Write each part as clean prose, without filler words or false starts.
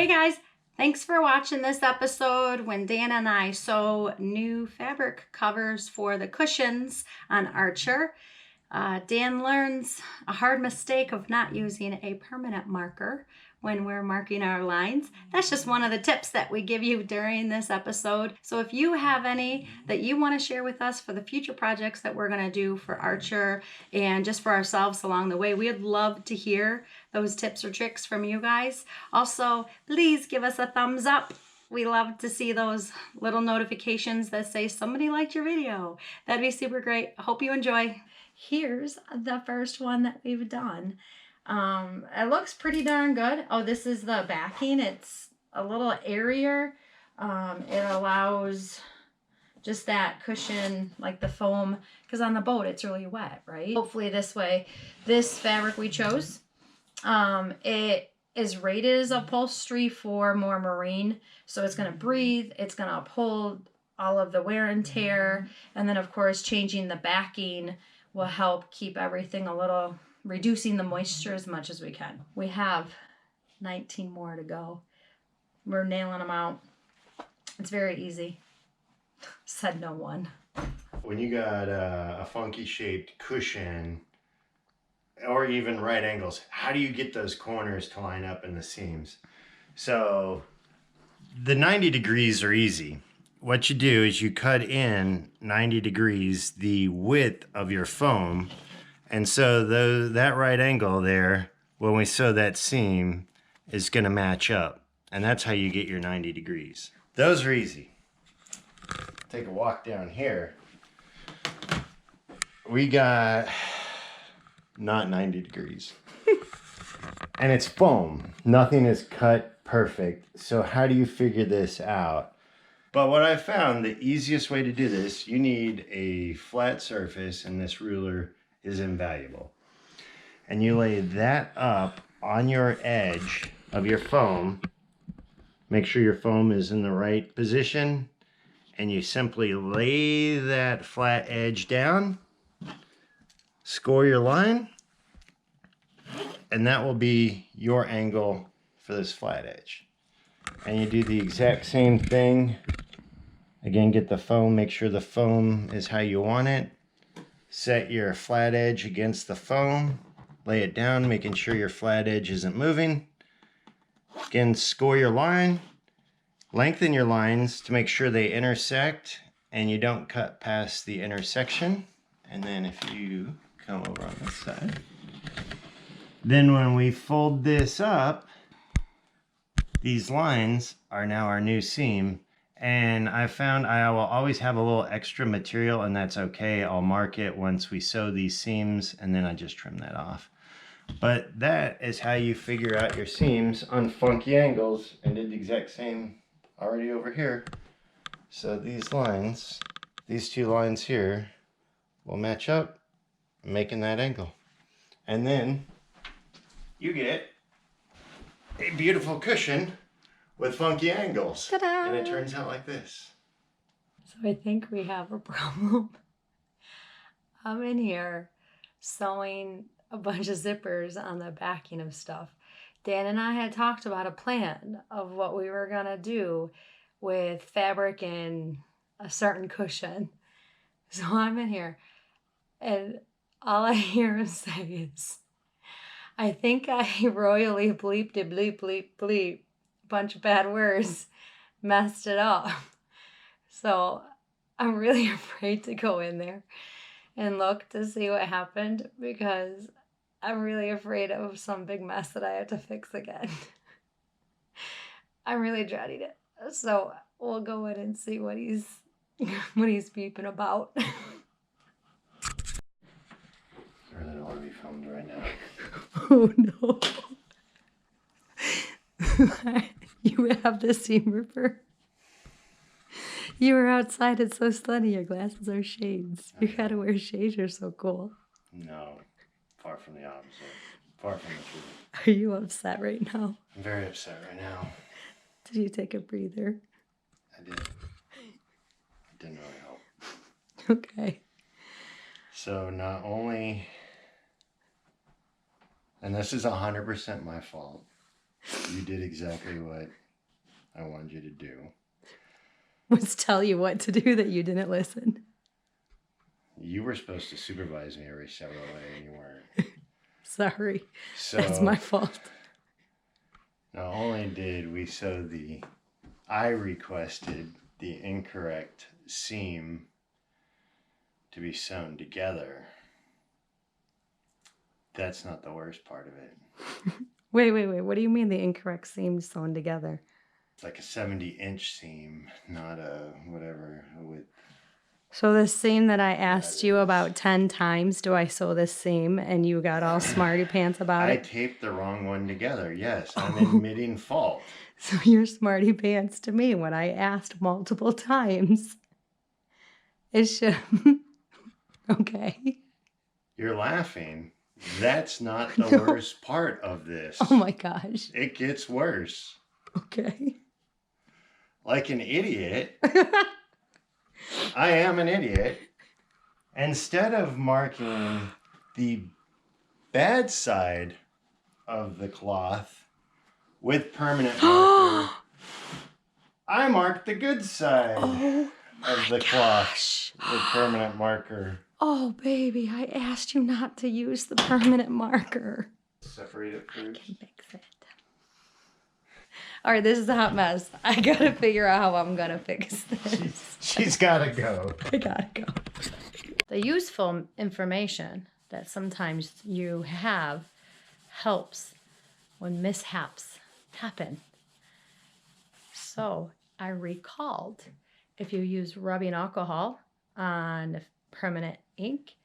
Hey guys, thanks for watching this episode when Dan and I sew new fabric covers for the cushions on Archer. Dan learns a hard mistake of not using a permanent marker when we're marking our lines. That's just one of the tips that we give you during this episode. So if you have any that you want to share with us for the future projects that we're going to do for Archer and just for ourselves along the way, we'd love to hear those tips or tricks from you guys. Also, please give us a thumbs up. We love to see those little notifications that say somebody liked your video. That'd be super great. I hope you enjoy. Here's the first one that we've done. It looks pretty darn good. Oh, this is the backing. It's a little airier. It allows just that cushion, like the foam, because on the boat it's really wet, right? Hopefully this way, this fabric we chose, it is rated as upholstery for more marine, so it's going to breathe, it's going to uphold all of the wear and tear, and then of course changing the backing will help keep everything a little, reducing the moisture as much as we can. We have 19 more to go. We're nailing them out. It's very easy. Said no one. When you got a funky shaped cushion or even right angles, how do you get those corners to line up in the seams? So the 90 degrees are easy. What you do is you cut in 90 degrees the width of your foam, and so that right angle there, when we sew that seam, is going to match up, and that's how you get your 90 degrees. Those are easy. Take a walk down here. We got not 90 degrees. And it's foam. Nothing is cut perfect. So how do you figure this out? But what I found, the easiest way to do this, you need a flat surface, and this ruler is invaluable. And you lay that up on your edge of your foam. Make sure your foam is in the right position. And you simply lay that flat edge down, score your line, and that will be your angle for this flat edge. And you do the exact same thing. Again, get the foam, make sure the foam is how you want it. Set your flat edge against the foam, lay it down, making sure your flat edge isn't moving. Again, score your line. Lengthen your lines to make sure they intersect and you don't cut past the intersection. And then if you come over on this side, then when we fold this up, these lines are now our new seam. And I found I will always have a little extra material, and that's okay. I'll mark it once we sew these seams, and then I just trim that off. But that is how you figure out your seams on funky angles, and did the exact same already over here. So these lines, these two lines here, will match up, making that angle. And then you get a beautiful cushion with funky angles. Ta-da! And it turns out like this. So I think we have a problem. I'm in here sewing a bunch of zippers on the backing of stuff. Dan and I had talked about a plan of what we were gonna do with fabric and a certain cushion. So I'm in here and all I hear him say is, I think I royally bleeped it, bleep, bleep, bleep. Bunch of bad words, messed it up. So I'm really afraid to go in there and look to see what happened, because I'm really afraid of some big mess that I have to fix again. I'm really dreading it. So we'll go in and see what he's beeping about. I really don't want to be filmed right now. Oh no. You have the seam ripper. You were outside, it's so sunny, your glasses are shades. You gotta wear shades, you're so cool. No, far from the opposite. Far from the truth. Are you upset right now? I'm very upset right now. Did you take a breather? I did. It didn't really help. Okay. So not only, and this is 100% my fault, You did exactly what I wanted you to do. Was tell you what to do that you didn't listen. You were supposed to supervise me every step of the way, and you weren't. Sorry. So That's my fault. not only did we sew I requested the incorrect seam to be sewn together. That's not the worst part of it. Wait. What do you mean the incorrect seams sewn together? It's like a 70-inch seam, not a whatever with. So the seam that I asked you about 10 times, do I sew this seam and you got all smarty pants about I it? taped the wrong one together. Yes, I'm admitting fault. So you're smarty pants to me when I asked multiple times. It should. Okay. You're laughing. That's not the worst part of this. Oh my gosh. It gets worse. Okay. Like an idiot. I am an idiot. Instead of marking the bad side of the cloth with permanent marker, I marked the good side of the cloth with permanent marker. Oh, baby, I asked you not to use the permanent marker. Separate it first. I can fix it. All right, this is a hot mess. I gotta figure out how I'm gonna fix this. She's gotta go. I gotta go. The useful information that sometimes you have helps when mishaps happen. So I recalled if you use rubbing alcohol on permanent ink,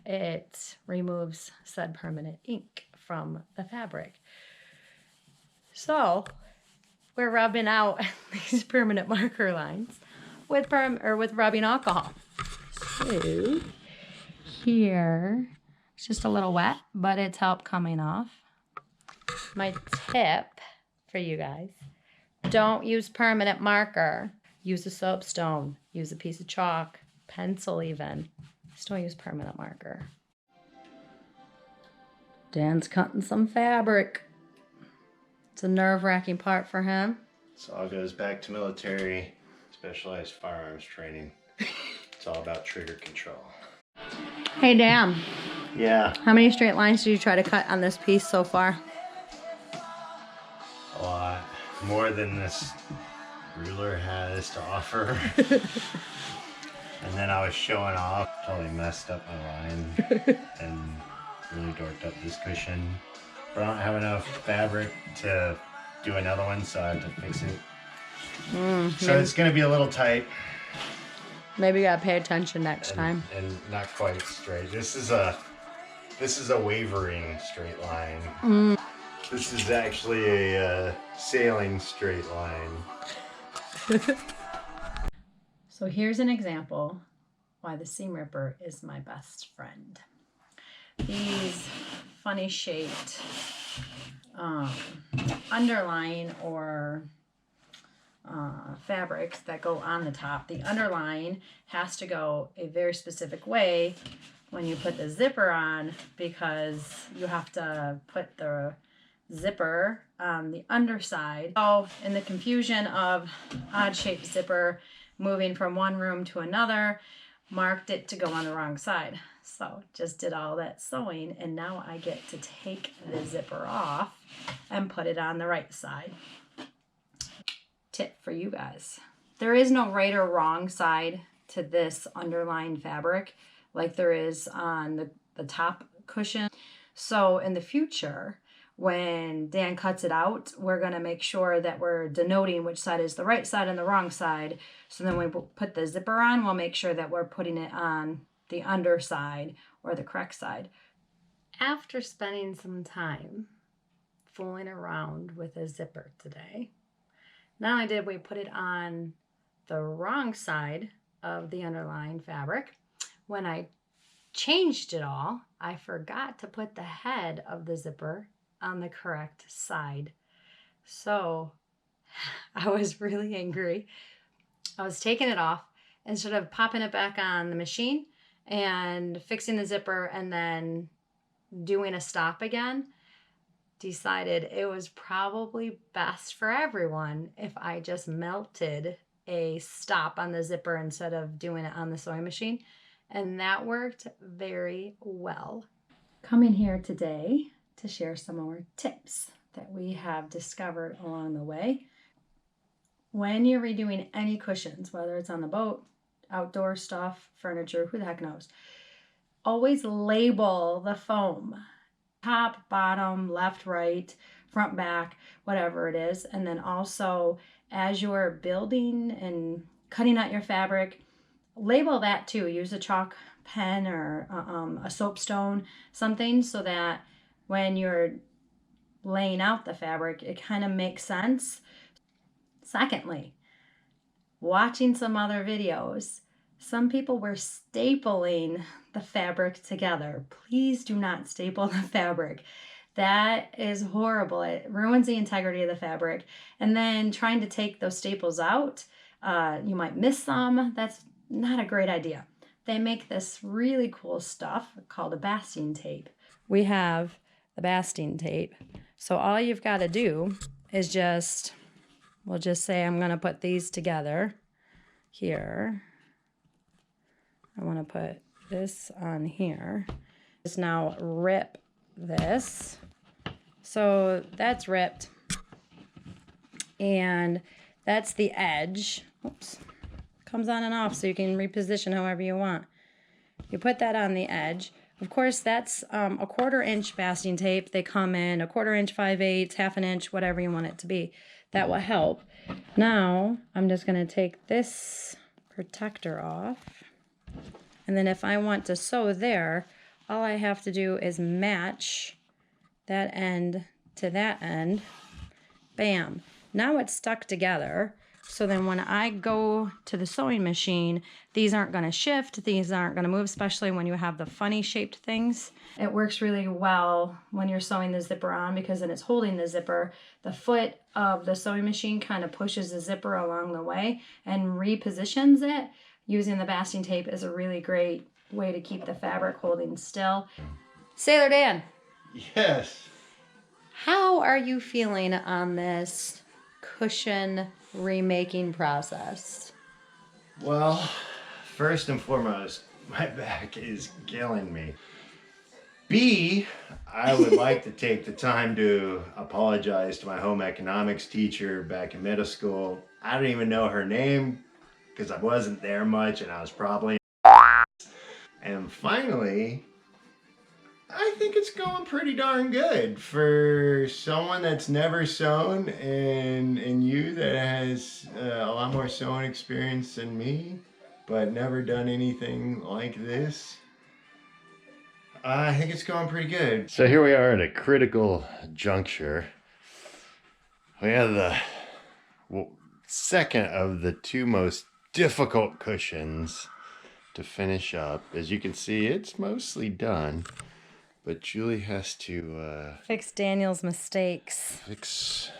it removes said permanent ink from the fabric. So we're rubbing out these permanent marker lines with rubbing alcohol. So here, it's just a little wet, but it's helped coming off. My tip for you guys, don't use permanent marker. Use a soapstone, use a piece of chalk, pencil even. Just don't use permanent marker. Dan's cutting some fabric. It's a nerve-wracking part for him. This all goes back to military, specialized firearms training. It's all about trigger control. Hey, Dan. Yeah. How many straight lines did you try to cut on this piece so far? A lot. More than this ruler has to offer. And then I was showing off, totally messed up my line and really dorked up this cushion. But I don't have enough fabric to do another one, so I have to fix it. So it's going to be a little tight. Maybe you gotta pay attention next time. And not quite straight. This is a wavering straight line. This is actually a sailing straight line. So here's an example why the seam ripper is my best friend. These funny shaped underline or fabrics that go on the top. The underline has to go a very specific way when you put the zipper on, because you have to put the zipper on the underside. So in the confusion of odd shaped zipper moving from one room to another, marked it to go on the wrong side. So just did all that sewing, and now I get to take the zipper off and put it on the right side. Tip for you guys. There is no right or wrong side to this underlined fabric like there is on the top cushion. So in the future, when Dan cuts it out, we're going to make sure that we're denoting which side is the right side and the wrong side. So then when we put the zipper on, we'll make sure that we're putting it on the underside or the correct side. After spending some time fooling around with a zipper today, not only did we put it on the wrong side of the underlined fabric, when I changed it all, I forgot to put the head of the zipper on the correct side. So I was really angry. I was taking it off instead of popping it back on the machine and fixing the zipper and then doing a stop again. decided it was probably best for everyone if I just melted a stop on the zipper instead of doing it on the sewing machine. And that worked very well. Coming here today to share some more tips that we have discovered along the way. When you're redoing any cushions, whether it's on the boat, outdoor stuff, furniture, who the heck knows, always label the foam. Top, bottom, left, right, front, back, whatever it is. And then also as you're building and cutting out your fabric, label that too. Use a chalk pen or a soapstone, something, so that when you're laying out the fabric, it kind of makes sense. Secondly, watching some other videos, some people were stapling the fabric together. Please do not staple the fabric. That is horrible. It ruins the integrity of the fabric. And then trying to take those staples out, you might miss some. That's not a great idea. They make this really cool stuff called a basting tape. We have the basting tape. So all you've got to do is we'll just say I'm going to put these together here. I want to put this on here. Just now rip this. So that's ripped. And that's the edge. Oops. Comes on and off so you can reposition however you want. You put that on the edge. Of course, that's a 1/4 inch basting tape. They come in a 1/4 inch, 5/8, 1/2 inch, whatever you want it to be. That will help. Now, I'm just going to take this protector off. And then if I want to sew there, all I have to do is match that end to that end. Bam. Now it's stuck together. So then when I go to the sewing machine, these aren't going to shift. These aren't going to move, especially when you have the funny shaped things. It works really well when you're sewing the zipper on because then it's holding the zipper. The foot of the sewing machine kind of pushes the zipper along the way and repositions it. Using the basting tape is a really great way to keep the fabric holding still. Sailor Dan. Yes. How are you feeling on this cushion remaking process? Well, first and foremost, my back is killing me. B, I would like to take the time to apologize to my home economics teacher back in middle school. I don't even know her name because I wasn't there much and I was probably. And finally, I think it's going pretty darn good for someone that's never sewn and you that has a lot more sewing experience than me, but never done anything like this. I think it's going pretty good. So here we are at a critical juncture. We have the second of the two most difficult cushions to finish up. As you can see, it's mostly done. But Julie has to fix Daniel's mistakes. Fix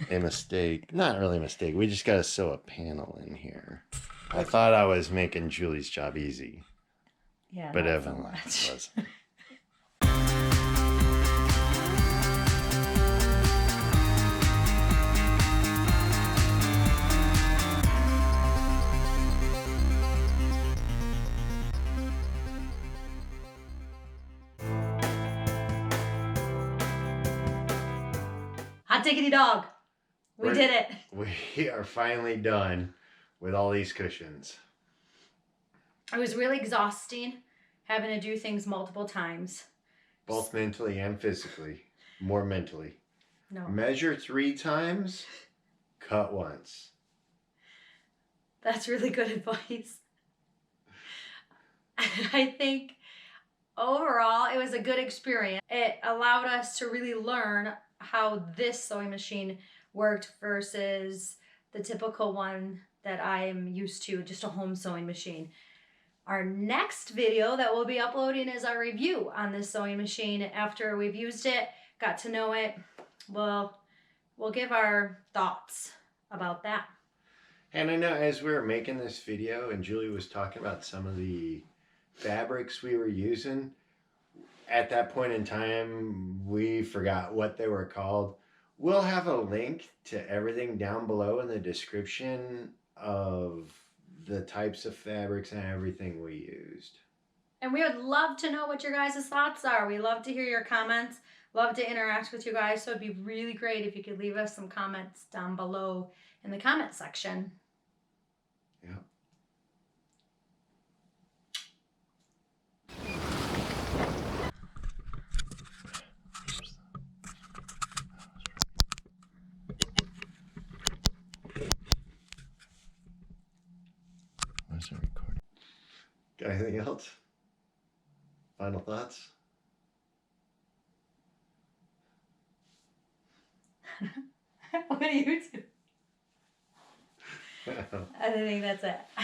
a mistake. Not really a mistake. We just got to sew a panel in here. I thought I was making Julie's job easy. Yeah, but not evidently so much. it wasn't. Hot diggity dog. We did it. We are finally done with all these cushions. It was really exhausting having to do things multiple times. Both mentally and physically. More mentally. No. Measure 3 times, cut once. That's really good advice. I think overall it was a good experience. It allowed us to really learn how this sewing machine worked versus the typical one that I am used to, just a home sewing machine. Our next video that we'll be uploading is our review on this sewing machine after we've used it, got to know it. We'll give our thoughts about that. And I know as we were making this video and Julie was talking about some of the fabrics we were using, at that point in time, we forgot what they were called. We'll have a link to everything down below in the description of the types of fabrics and everything we used. And we would love to know what your guys' thoughts are. We love to hear your comments. Love to interact with you guys. So it'd be really great if you could leave us some comments down below in the comment section. Yeah. Where's the recording? Got anything else? Final thoughts? What do you do? I think that's it.